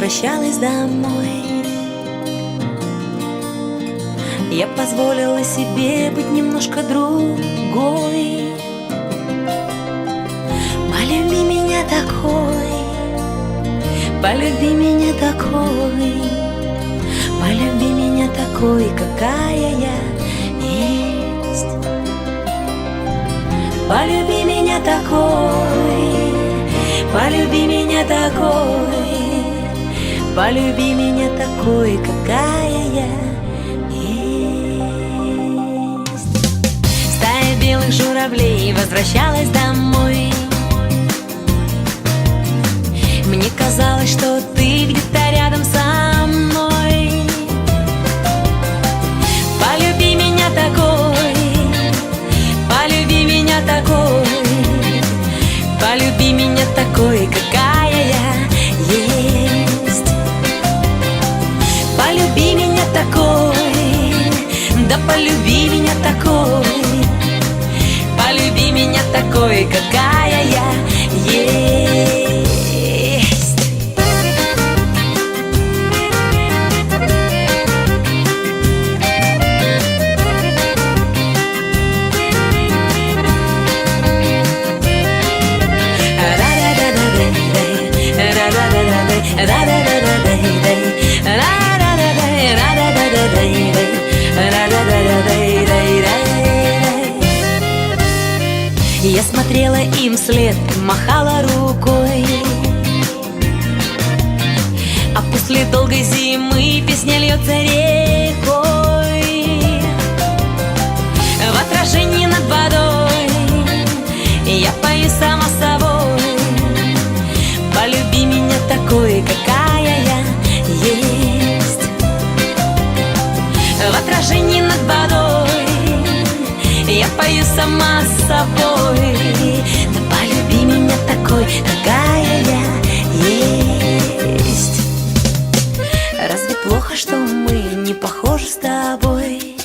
возвращалась домой, я позволила себе быть немножко другой. Полюби меня такой, полюби меня такой, полюби меня такой, какая я есть. Полюби меня такой, полюби меня такой, полюби меня такой, какая я есть. Стая белых журавлей возвращалась домой. Мне казалось, что ты где-то рядом со мной. Полюби меня такой, полюби меня такой, полюби меня такой, какая я есть. Полюби меня такой, да полюби меня такой, полюби меня такой, какая я есть. Я смотрела им вслед, махала рукой, а после долгой зимы песня льется рекой. В отражении над водой я пою сама собой. Полюби меня такой, какая я есть. В отражении над водой я пою сама с собой. Да полюби меня такой, какая я есть. Разве плохо, что мы не похожи с тобой?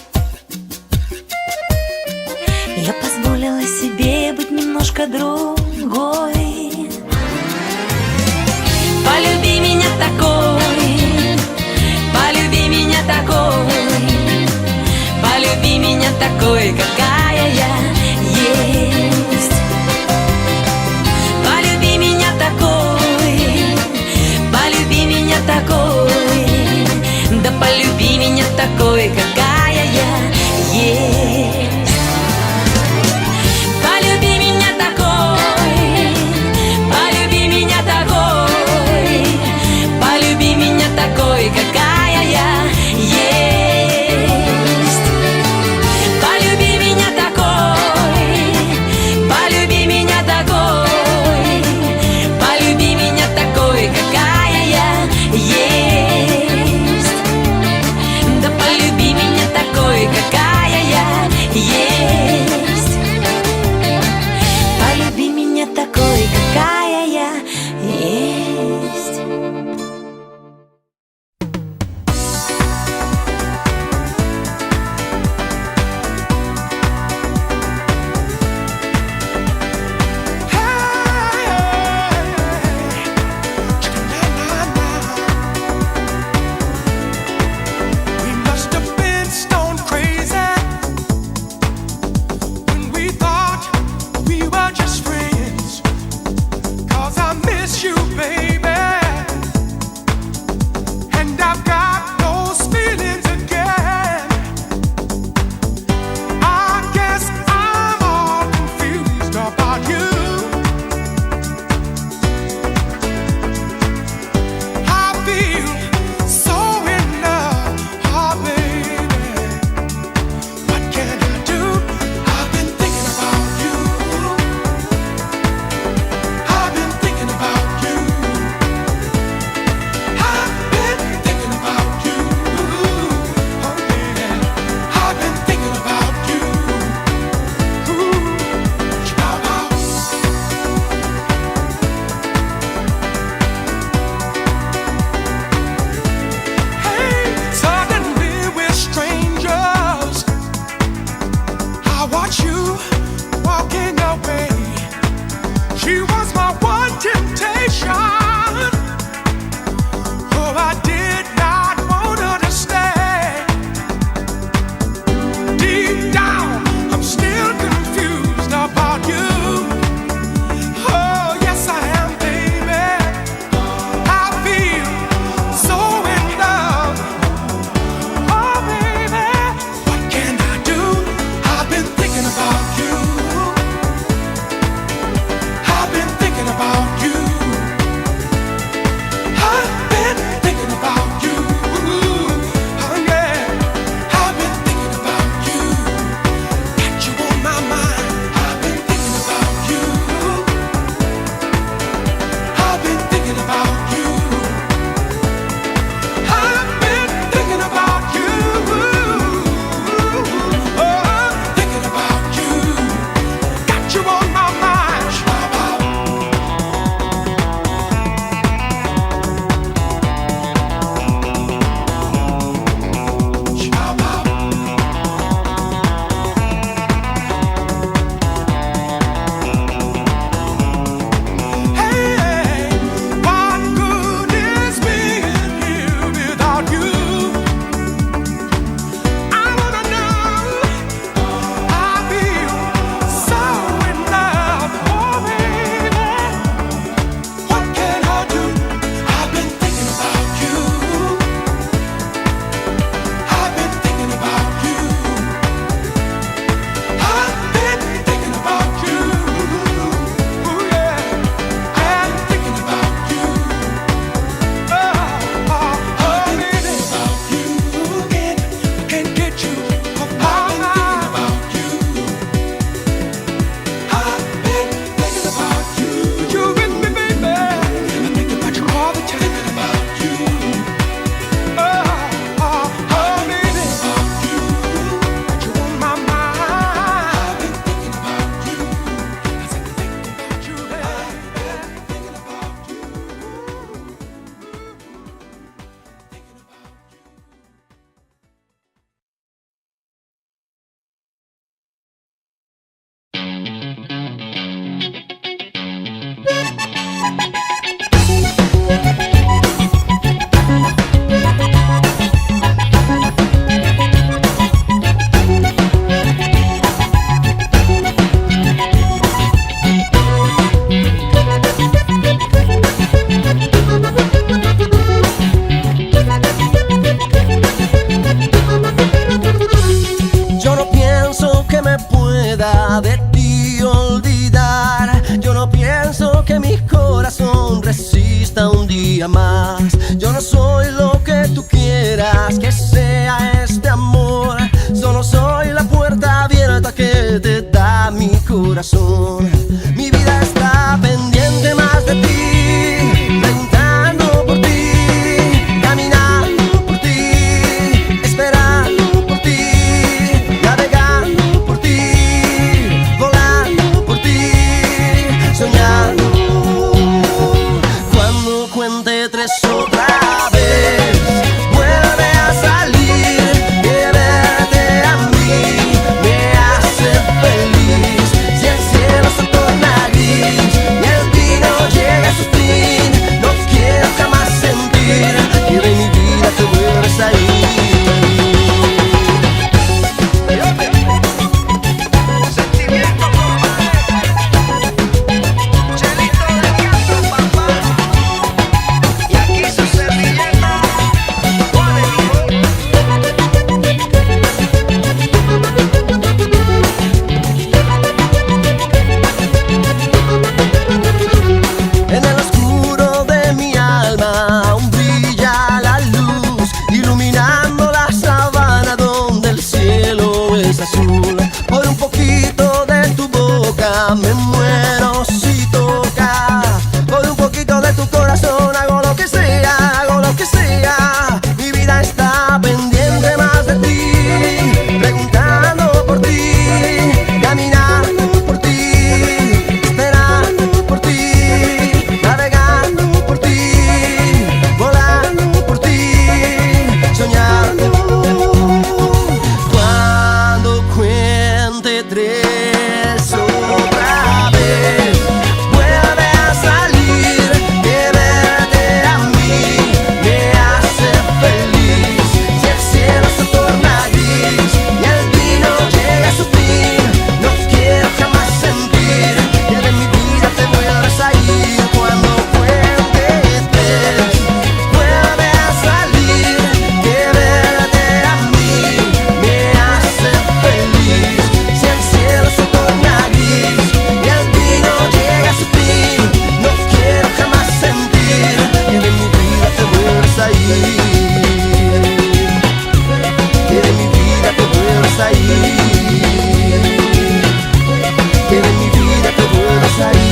Я позволила себе быть немножко другой. Полюби меня такой, полюби меня такой, полюби меня такой, какая я есть. Полюби меня такой, полюби меня такой, да полюби меня такой, какая я есть. Полюби меня такой, полюби меня такой, полюби меня такой, какая я есть. Полюби меня такой, полюби меня такой, полюби меня такой, какая я есть. Да полюби меня pueda de ti olvidar. Yo no pienso que mi corazón resista un día más. Yo no soy lo que tú quieras que sea este amor. Solo soy la puerta abierta que te da mi corazón. Mi vida está pendiente más de ti, preguntando por ti, caminando por ti, esperando por ti, navegando por ti, volando por ti, soñando. Cuando cuente tres otra vez, vuelve a salir, que verte a mí me hace feliz. Si el cielo se torna gris y el vino llega a su fin, no quiero jamás sentir que de mi vida te vuelves a ir. Sentimiento, compadre. Chelito de Castro, papá. Y aquí su servilleta, Juan el hijo. En el oscuro de mi alma aún brilla la luz, iluminando la sabana donde el cielo es azul. Por un poquito de tu boca me muero si toca. Por un poquito de tu corazón hago lo que sea, hago lo que sea. Mi vida está pendiente más de ti, preguntando por ti, caminando por ti, esperando por ti, navegando por ti, volando por ti, soñando. Cuando cuente tres otra vez, vuelve a salir, que verte a mí me hace feliz. Si el cielo se torna gris y el vino llega a su fin, no quiero jamás sentir que de mi vida te vuelves a ir. Cuando cuente tres, vuelve a salir, que verte a mí me hace feliz. Si el cielo se torna gris y el vino llega a su fin, no quiero jamás sentir que de mi vida te vuelves a ir. Que de mi vida te vuelves a ir. Que de mi vida te vuelves a ir.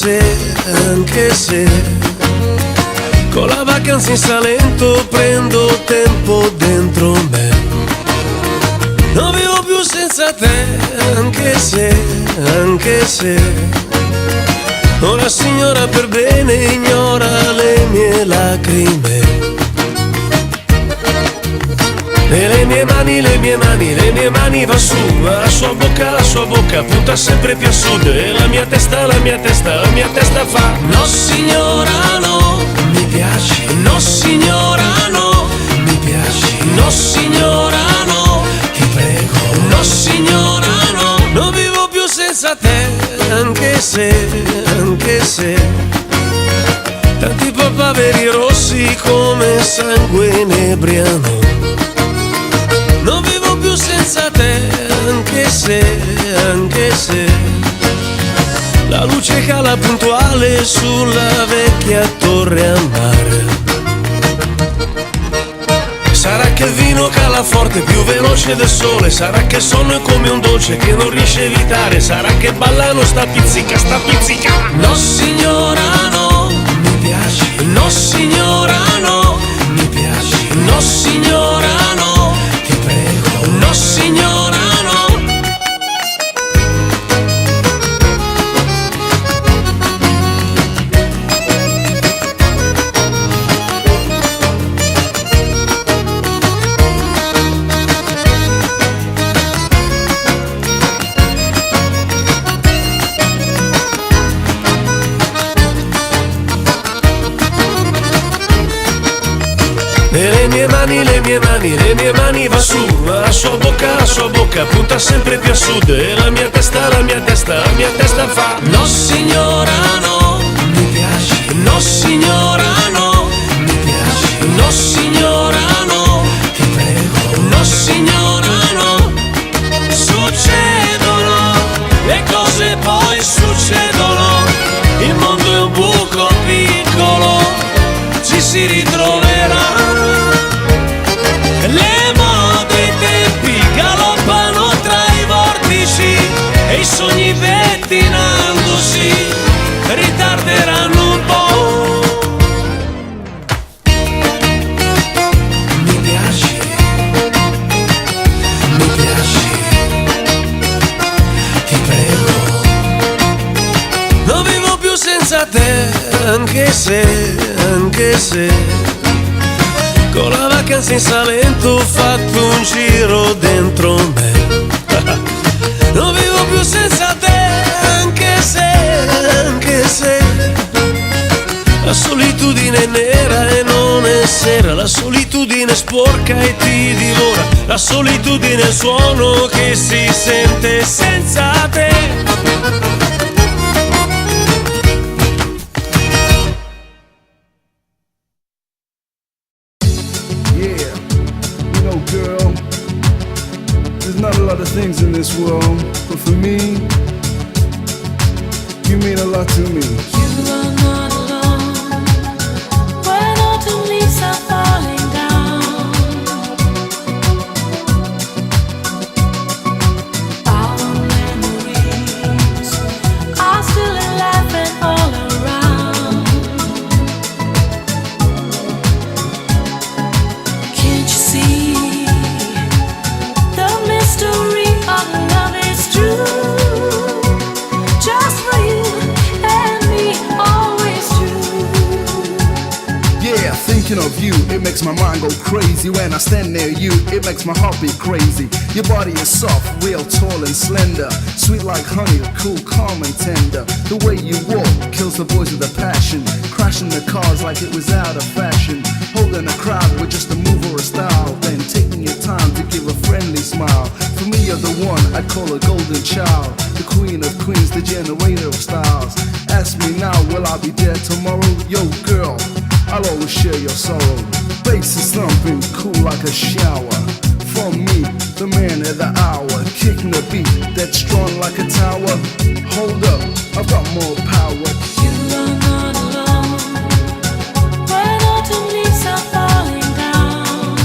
anche se con la vacanza in Salento prendo tempo dentro me. Non vivo più senza te, anche se una signora per bene ignora le mie lacrime. E le mie mani va su, ma la sua bocca punta sempre più a sud. E la mia testa fa no signora no, mi piaci. No signora no, mi piaci. No signora no, ti prego. No signora no, non vivo più senza te, anche se tanti papaveri rossi come sangue inebriano. Non vivo più senza te, anche se la luce cala puntuale sulla vecchia torre a mare. Sarà che il vino cala forte, più veloce del sole. Sarà che il sonno è come un dolce che non riesce a evitare. Sarà che ballano sta pizzica. No signora no, mi piaci. No signora no, mi piaci. No signora no, ti prego. No signora no. E le mie mani va su, ma la sua bocca punta sempre più a sud. E la mia testa fa no signora no, mi piaci. No signora no, mi piaci. No signora no, ti prego. No signora no. Succedono le cose, poi succedono. Il mondo è un buco piccolo, ci si ritroverà. Le mode e i tempi galoppano tra i vortici e i sogni pettinandosi ritarderanno un po'. Mi piaci, ti prego. Non vivo più senza te, anche se con la vacanza in Salento ho fatto un giro dentro me. Non vivo più senza te, anche se la solitudine è nera e non è sera. La solitudine sporca e ti divora. La solitudine è il suono che si sente senza te. Girl, there's not a lot of things in this world, but for me, you mean a lot to me. You are not alone when autumn leaves are falling down. Our memories are still alive and all around. Can't you see? Story of love is true, just for you and me, always true. Yeah, thinking of you, it makes my mind go crazy. When I stand near you, it makes my heart beat crazy. Your body is soft, real tall and slender, sweet like honey, cool, calm and tender. The way you walk kills the boys with a passion, crashing the cars like it was out of fashion, holding a crowd with just a move or a style, then taking your time to give a friendly smile. For me, you're the one I'd call a golden child, the queen of queens, the generator of styles. Ask me now, will I be there tomorrow? Yo, girl, I'll always share your sorrow. Bass is thumping, cool like a shower. For me, the man of the hour, kicking the beat that's strong like a tower. Hold up, I've got more power. You are not alone when autumn leaves are falling down.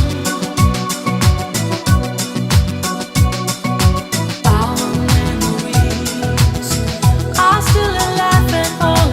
Our memories are still alive and all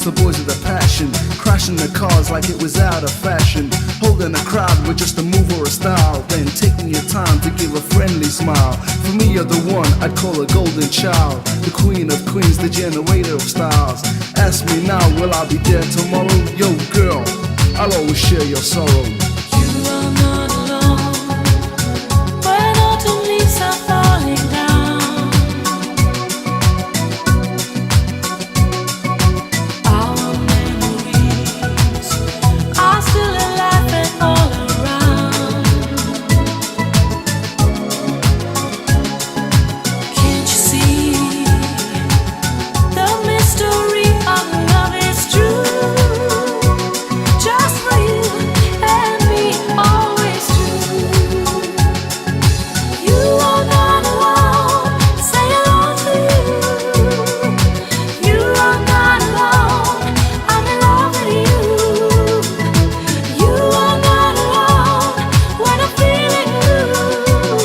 the boys with a passion, crashing the cars like it was out of fashion, holding a crowd with just a move or a style, then taking your time to give a friendly smile. For me, you're the one I'd call a golden child, the queen of queens, the generator of styles. Ask me now, will I be there tomorrow? Yo girl, I'll always share your sorrow. You are not alone when autumn leaves are falling down. Our memories are still alive and all around. Can't you see the mystery of love is true? Just for you and me, always true. You are not alone, say hello to you. You are not alone, I'm in love with you. You are not alone when I'm feeling blue.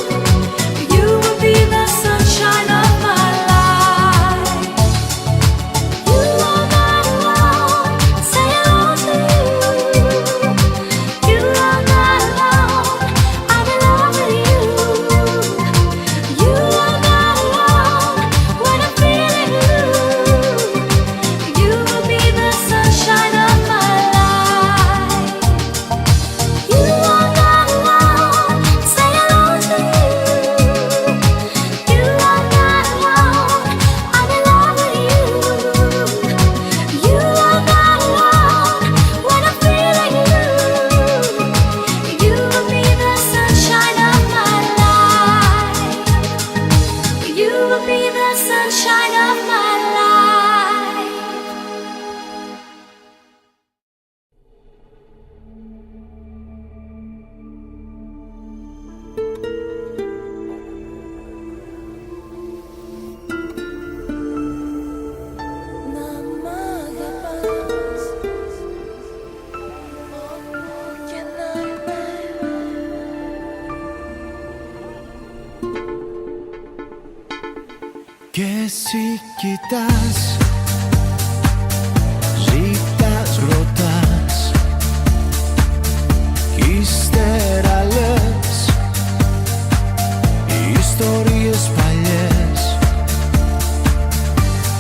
You will be the sunshine of my life. You are not alone, say hello to you. You are not alone, I'm in love with you. You are not alone when I'm feeling blue. You will be the sunshine of my life. You are not alone, say hello to you. You are not alone, I'm in love with you. You are not alone when I'm feeling blue. You will be the sunshine of my life. You will be the sunshine of my life. Και εσύ κοιτάς, ζητάς, ρωτάς, ύστερα λες ιστορίες παλιές.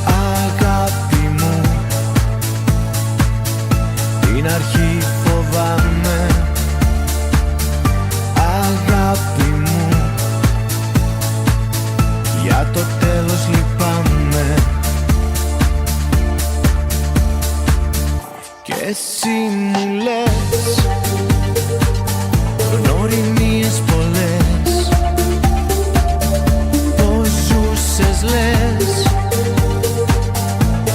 Αγάπη μου, την αρχή φοβάμαι. Αγάπη μου, για το τέλος λυπάμαι. Και εσύ μου λες γνωριμίες πολλές, πως ζούσες λες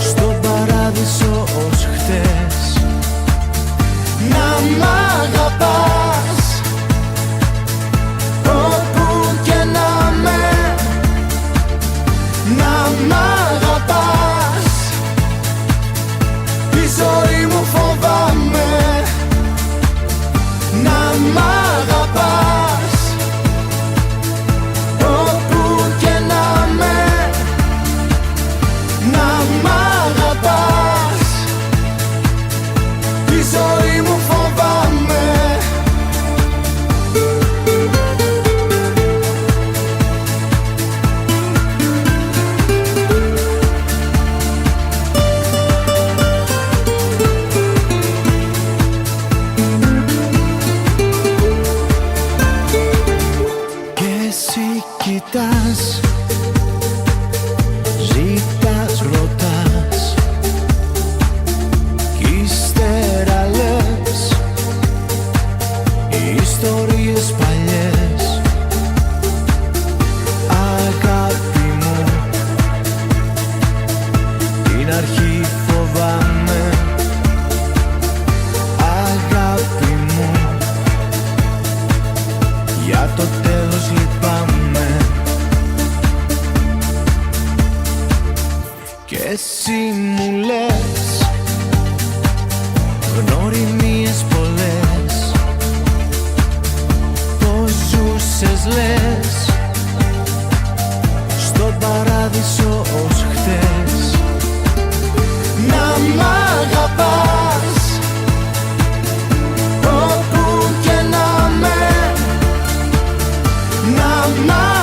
στον παράδεισο ως χθες. Να μ' αγαπάς όπου και να με, να μ' αγαπάς, τη ζωή μου φοβάμαι. Να μ' αγαπάς όπου και να με, να μ' αγαπάς, τη ζωή μου φοβάμαι. Κοιτάς, ζητάς, ρωτάς, κι ύστερα λες ιστορίες παλιές. Αγάπη μου, την αρχή φοβάμαι. Αγάπη μου, για το τέλος λυπάμαι. Και εσύ μου λες γνωριμίες πολλές, πως ζούσες λες στον παράδεισο ως χθες. Να μ' my mind.